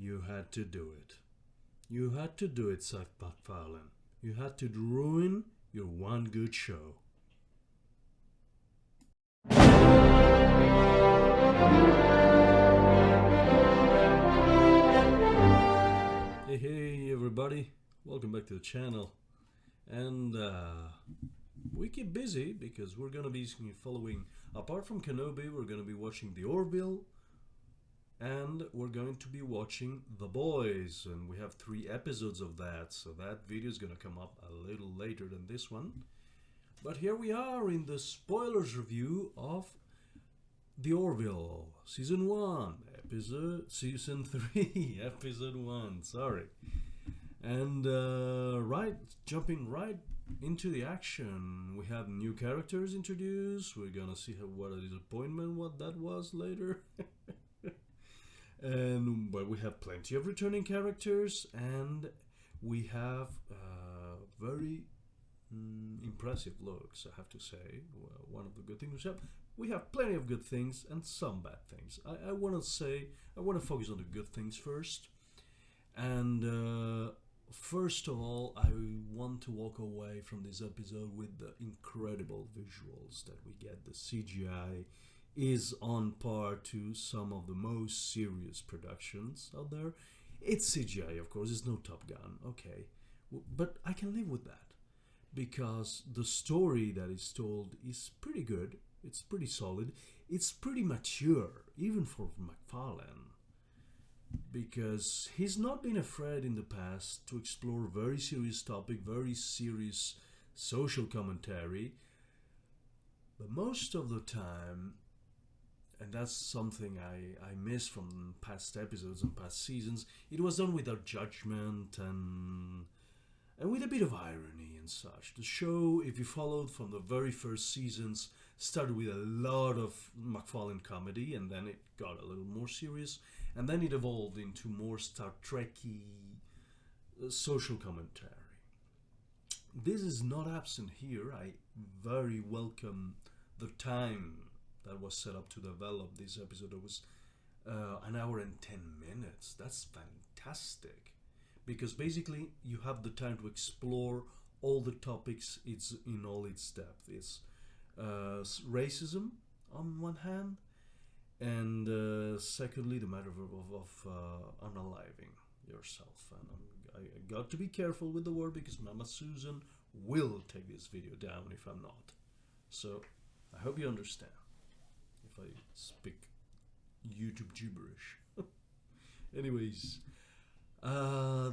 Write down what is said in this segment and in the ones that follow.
You had to do it. You had to do it, Seth MacFarlane. You had to ruin your one good show. Hey everybody, welcome back to the channel. And we keep busy because we're gonna be following, apart from Kenobi, we're gonna be watching the Orville, and we're going to be watching The Boys, and we have 3 episodes of that, so that video is gonna come up a little later than this one. But here we are in the spoilers review of The Orville, Season 1, Season 3, Episode 1, sorry. And jumping right into the action, we have new characters introduced. We're gonna see what a disappointment what that was later. But we have plenty of returning characters, and we have very impressive looks, I have to say. Well, one of the good things we have plenty of good things and some bad things. I want to focus on the good things first. And first of all, I want to walk away from this episode with the incredible visuals that we get. The CGI is on par to some of the most serious productions out there. It's CGI, of course, it's no Top Gun, okay. But I can live with that, because the story that is told is pretty good, it's pretty solid, it's pretty mature, even for MacFarlane, because he's not been afraid in the past to explore very serious topic, very serious social commentary, but most of the time, and that's something I miss from past episodes and past seasons, it was done without judgment and with a bit of irony and such. The show, if you followed from the very first seasons, started with a lot of MacFarlane comedy, and then it got a little more serious, and then it evolved into more Star Trek-y social commentary. This is not absent here. I very welcome the time that was set up to develop this episode. It was an hour and 10 minutes. That's fantastic, because basically you have the time to explore all the topics. It's in all its depth. It's racism on one hand, and secondly the matter of unaliving yourself. And I got to be careful with the word, because Mama Susan will take this video down if I'm not. So I hope you understand if I speak YouTube gibberish. Anyways,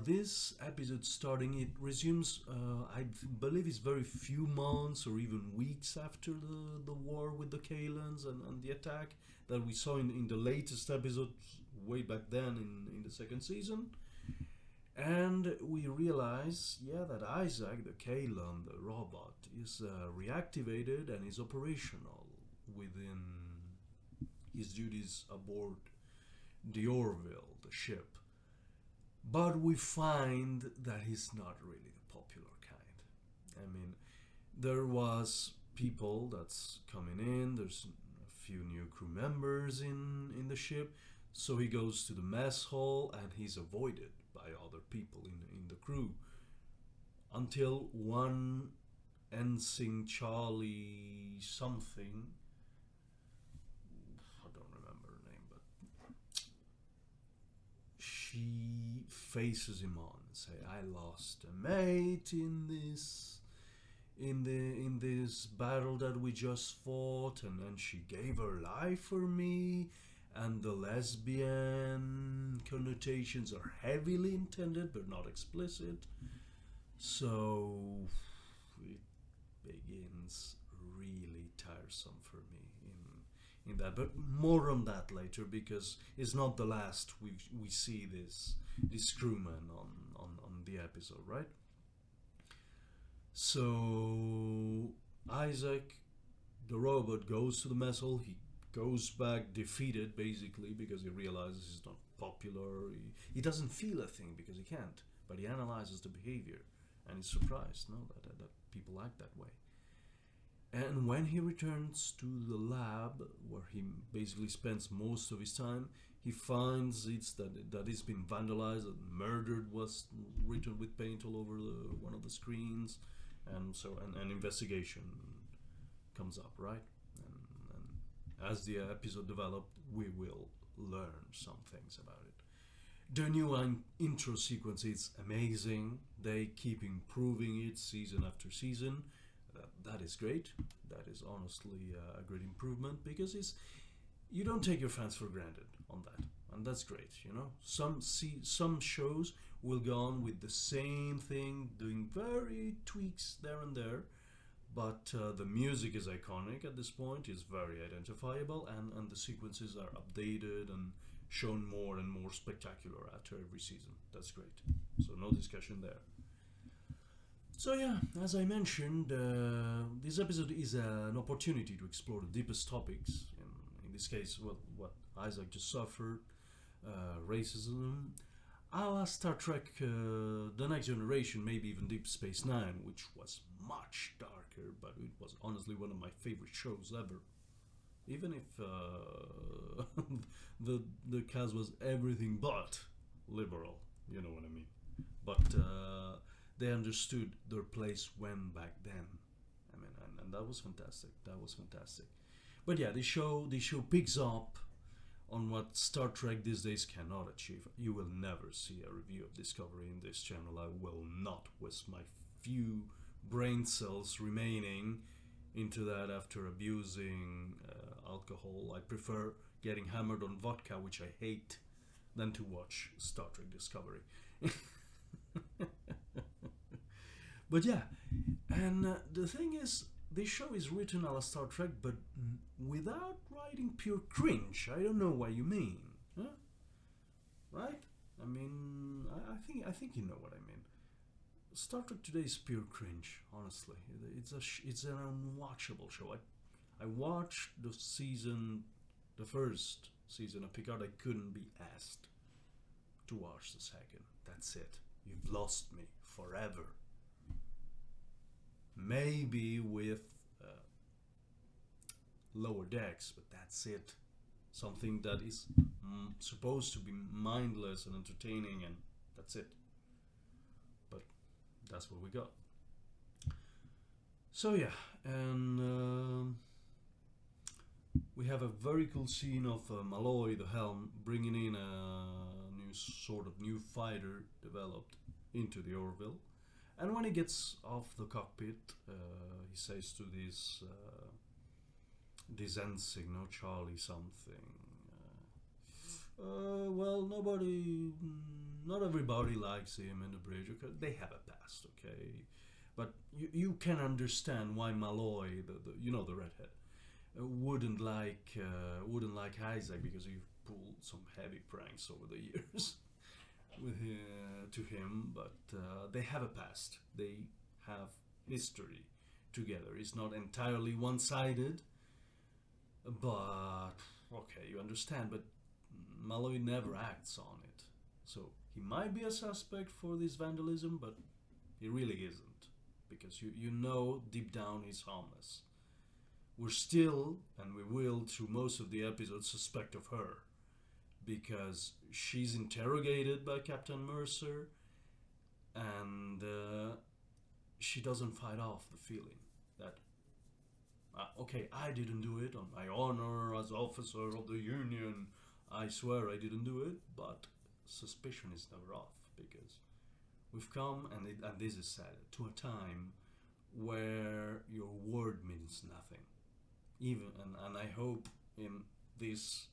this episode starting, it resumes, I believe it's very few months or even weeks after the war with the Kalans and the attack that we saw in the latest episode way back then in the second season. And we realize, yeah, that Isaac, the Kalan, the robot, is reactivated and is operational within his duties aboard the Orville, the ship. But we find that he's not really the popular kind. I mean, there was people that's coming in, there's a few new crew members in the ship, so he goes to the mess hall and he's avoided by other people in the crew, until one ensign Charlie something, I don't remember her name, but she faces him on and say, I lost a mate in this battle that we just fought, and then she gave her life for me, and the lesbian connotations are heavily intended but not explicit. So it begins really tiresome for me in that, but more on that later, because it's not the last we see this crewman on the episode, right? So Isaac, the robot, goes to the mess hall. He goes back defeated, basically, because he realizes he's not popular. He doesn't feel a thing because he can't, but he analyzes the behavior and he's surprised, no, that people act that way. And when he returns to the lab, where he basically spends most of his time, he finds that it's been vandalized, that murdered was written with paint all over one of the screens, and so an investigation comes up, right? And as the episode developed, we will learn some things about it. The new intro sequence is amazing. They keep improving it season after season. That is great. That is honestly a great improvement, because you don't take your fans for granted on that, and that's great. Some shows will go on with the same thing, doing very tweaks there and there, but the music is iconic at this point, is very identifiable, and the sequences are updated and shown more and more spectacular after every season. That's great. So no discussion there. So yeah, as I mentioned, this episode is an opportunity to explore the deepest topics. In this case, what Isaac just suffered, racism, a la Star Trek, The Next Generation, maybe even Deep Space Nine, which was much darker, but it was honestly one of my favorite shows ever. Even if the cast was everything but liberal, you know what I mean. But they understood their place when back then. I mean, and that was fantastic. That was fantastic. But yeah, the show picks up on what Star Trek these days cannot achieve. You will never see a review of Discovery in this channel. I will not waste my few brain cells remaining into that after abusing alcohol. I prefer getting hammered on vodka, which I hate, than to watch Star Trek Discovery. But yeah, and the thing is, this show is written a la Star Trek, but without writing pure cringe. I don't know what you mean, huh? Right? I mean, I think you know what I mean. Star Trek today is pure cringe. Honestly, it's an unwatchable show. I watched the first season of Picard. I couldn't be asked to watch the second. That's it. You've lost me forever. Maybe with Lower Decks, but that's it. Something that is supposed to be mindless and entertaining, and that's it. But that's what we got. So yeah, and we have a very cool scene of Malloy, the Helm, bringing in a new fighter developed into the Orville. And when he gets off the cockpit, he says to this ensign, Charlie something. Well, not everybody likes him in the bridge. Okay? They have a past, okay? But you can understand why Malloy, the redhead, wouldn't like Isaac, because he pulled some heavy pranks over the years. To him, but they have a past. They have history together. It's not entirely one-sided, but okay, you understand. But Malloy never acts on it, so he might be a suspect for this vandalism, but he really isn't, because you know deep down he's harmless. We're still, and we will through most of the episodes, suspect of her, because she's interrogated by Captain Mercer, and she doesn't fight off the feeling that, okay, I didn't do it on my honor as officer of the Union. I swear I didn't do it, but suspicion is never off, because we've come, and this is sad, to a time where your word means nothing. And I hope in this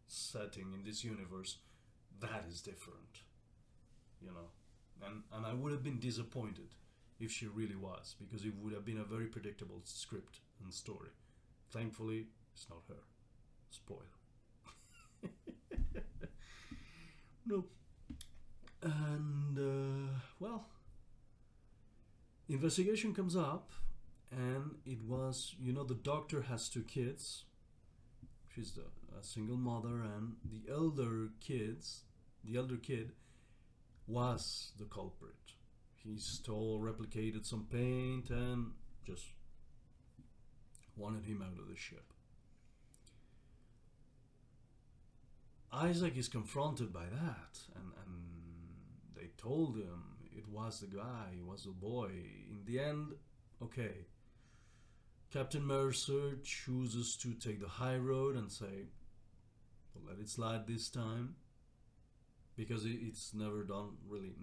setting, in this universe, that is different, and I would have been disappointed if she really was, because it would have been a very predictable script and story. Thankfully, it's not her. Spoiler. No. And well, investigation comes up, and it was, the doctor has 2 kids. She's a single mother, and the elder kid was the culprit. He replicated some paint, and just wanted him out of the ship. Isaac is confronted by that, and they told him it was the guy, it was the boy. In the end, okay, Captain Mercer chooses to take the high road and say, "We'll let it slide this time," because it's never done really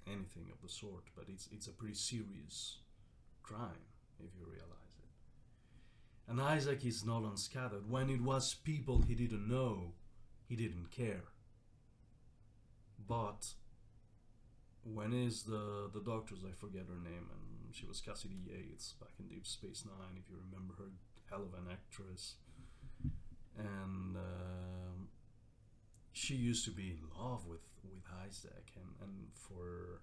anything of the sort, but it's a pretty serious crime if you realize it. And Isaac is not unscattered. When it was people he didn't know, he didn't care. But when is the doctors, I forget her name, and she was Cassidy Yates back in Deep Space Nine, if you remember her, hell of an actress. And she used to be in love with Isaac, and for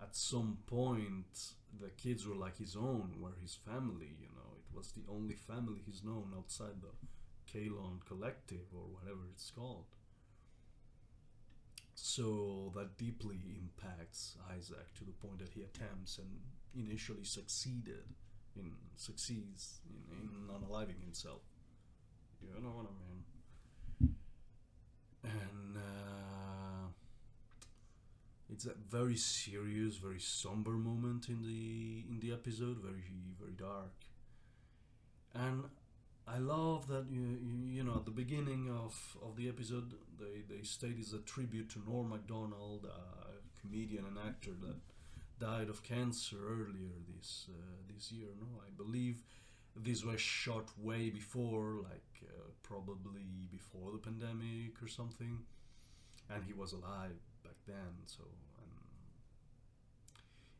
at some point the kids were like his own, were his family, you know. It was the only family he's known outside the Kalon Collective or whatever it's called. So that deeply impacts Isaac to the point that he attempts and initially succeeds in unaliving himself. You know what I mean? And it's a very serious, very somber moment in the episode, very dark. And I love that you know at the beginning of the episode they state it's a tribute to Norm Macdonald, a comedian and actor that died of cancer earlier this year. No, I believe this was shot way before, like probably before the pandemic or something, and he was alive back then. So and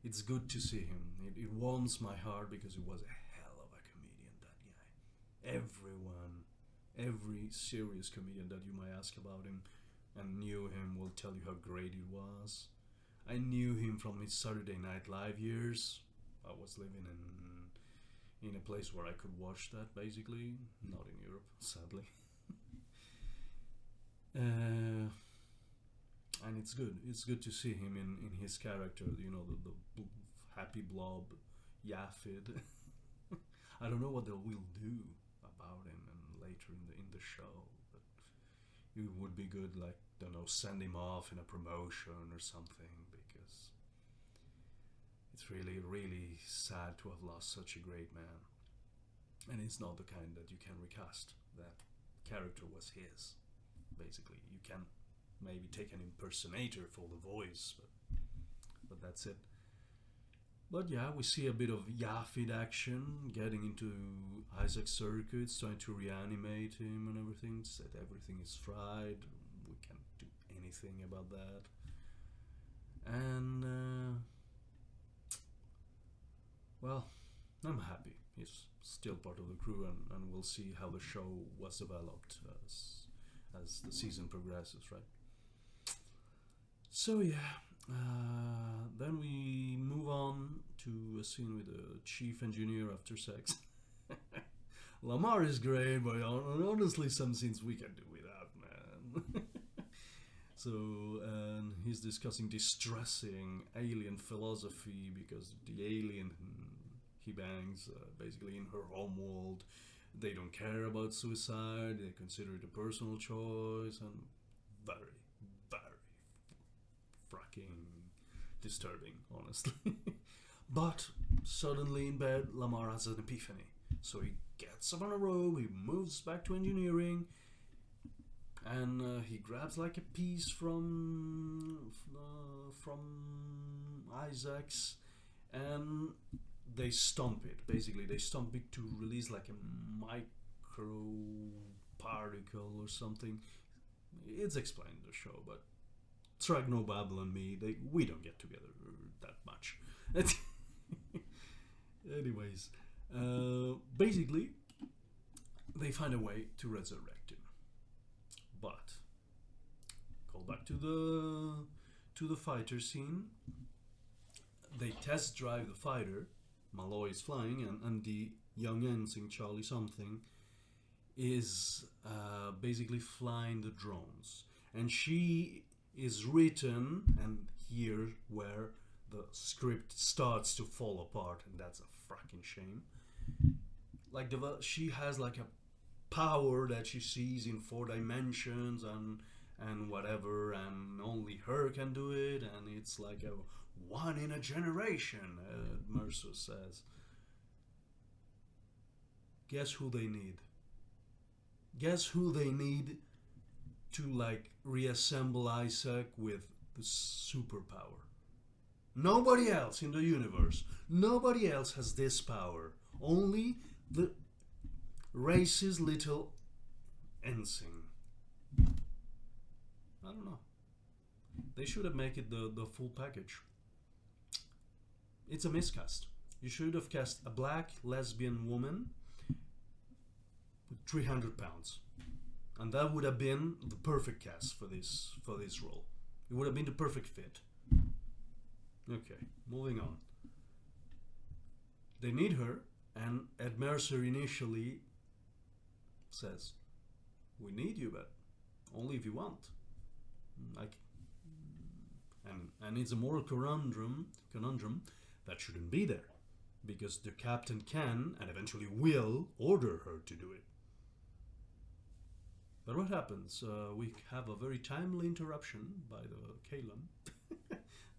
it's good to see him. It warms my heart because it was a hell of a comedian, that guy. Every serious comedian that you might ask about him and knew him will tell you how great he was. I knew him from his Saturday Night Live years. I was living in a place where I could watch that, basically. Not in Europe, sadly. And it's good. It's good to see him in his character, you know, the happy blob, Yafid. I don't know what they will do about him and later in the show, but it would be good, like, don't know, send him off in a promotion or something, because it's really, really sad to have lost such a great man. And it's not the kind that you can recast. That character was his. Basically, you can maybe take an impersonator for the voice, but that's it. But yeah, we see a bit of Yafid action, getting into Isaac's circuits, trying to reanimate him and everything, said everything is fried, we can't do anything about that. And, well, I'm happy. He's still part of the crew, and we'll see how the show was developed as the season progresses, right? So yeah, then we move on to a scene with the chief engineer after sex. Lamar is great, but honestly, some scenes we can do without, man. So, and he's discussing distressing alien philosophy, because the alien he bangs, basically in her home world, they don't care about suicide, they consider it a personal choice, and very fucking disturbing, honestly. But suddenly in bed, Lamar has an epiphany. So he gets up on a rope, he moves back to engineering, and he grabs like a piece from Isaac's, and they stomp it. Basically, they stomp it to release like a micro particle or something. It's explained in the show, but Tragno, Babel, and me, we don't get together that much. Anyways, basically, they find a way to resurrect him. But call back to the fighter scene. They test drive the fighter. Malloy is flying, and the young ensign Charlie something is basically flying the drones, and she is written, and here where the script starts to fall apart, and that's a fucking shame. like she has like a power that she sees in 4 dimensions and whatever, and only her can do it, and it's like a one in a generation. Mercer says. Guess who they need? Guess who they need to like reassemble Isaac with the superpower? Nobody else in the universe. Nobody else has this power. Only the racist little ensign. I don't know. They should have made it the full package. It's a miscast. You should have cast a black lesbian woman with 300 pounds. And that would have been the perfect cast for this role. It would have been the perfect fit. Okay, moving on. They need her, and Ed Mercer initially says, "We need you, but only if you want." Like, and it's a moral conundrum that shouldn't be there, because the captain can and eventually will order her to do it. But what happens? We have a very timely interruption by the Kalon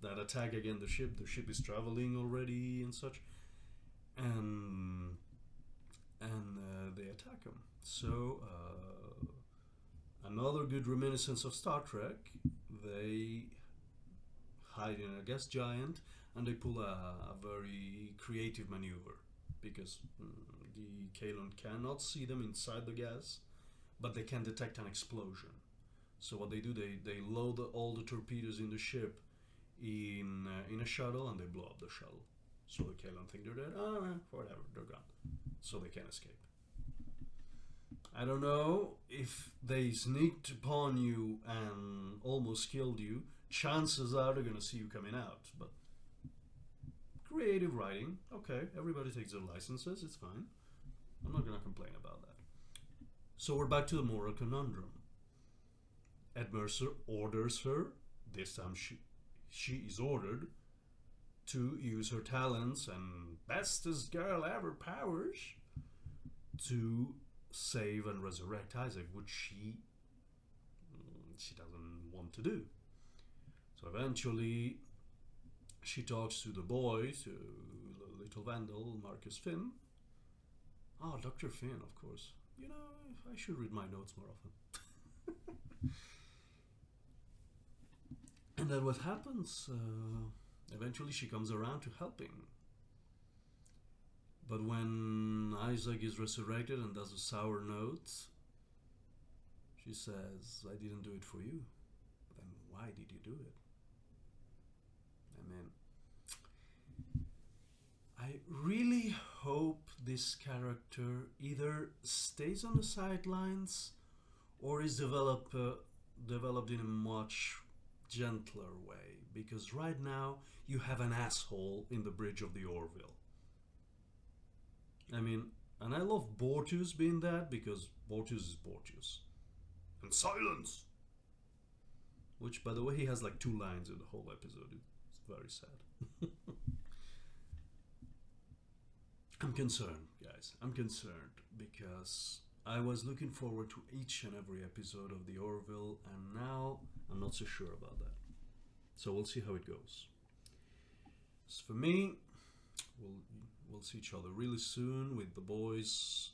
that attack again the ship. The ship is traveling already and such, and they attack him. So another good reminiscence of Star Trek. They hide in a gas giant, and they pull a very creative maneuver, because the Kalon cannot see them inside the gas, but they can detect an explosion. So what they do, they load all the torpedoes in the ship in a shuttle, and they blow up the shuttle. So the Kalon think they're dead. Whatever, they're gone. So they can't escape. I don't know, if they sneaked upon you and almost killed you, chances are they're gonna see you coming out. But creative writing, okay, everybody takes their licenses, it's fine. I'm not gonna complain about that. So we're back to the moral conundrum. Ed Mercer orders her, this time she is ordered, to use her talents and bestest girl ever powers to save and resurrect Isaac, which she doesn't want to do. So eventually she talks to the boy, to the little vandal, Marcus Finn. Oh, Dr. Finn, of course. You know, I should read my notes more often. And then what happens? Eventually she comes around to helping. But when Isaac is resurrected and does a sour note, she says, "I didn't do it for you." Then why did you do it? I mean, I really hope this character either stays on the sidelines or is developed in a much gentler way. Because right now you have an asshole in the bridge of the Orville. I mean, and I love Bortus being that, because Bortus is Bortus. And silence! Which, by the way, he has like 2 lines in the whole episode. It's very sad. I'm concerned, guys. I'm concerned because I was looking forward to each and every episode of the Orville, and now I'm not so sure about that. So we'll see how it goes. As for me, we'll see each other really soon with the boys.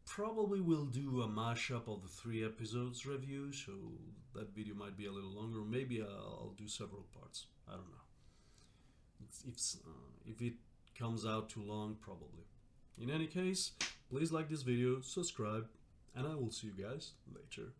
Probably we'll do a mashup of the 3 episodes review, so that video might be a little longer. Maybe I'll do several parts. I don't know. If it comes out too long, probably. In any case, please like this video, subscribe, and I will see you guys later.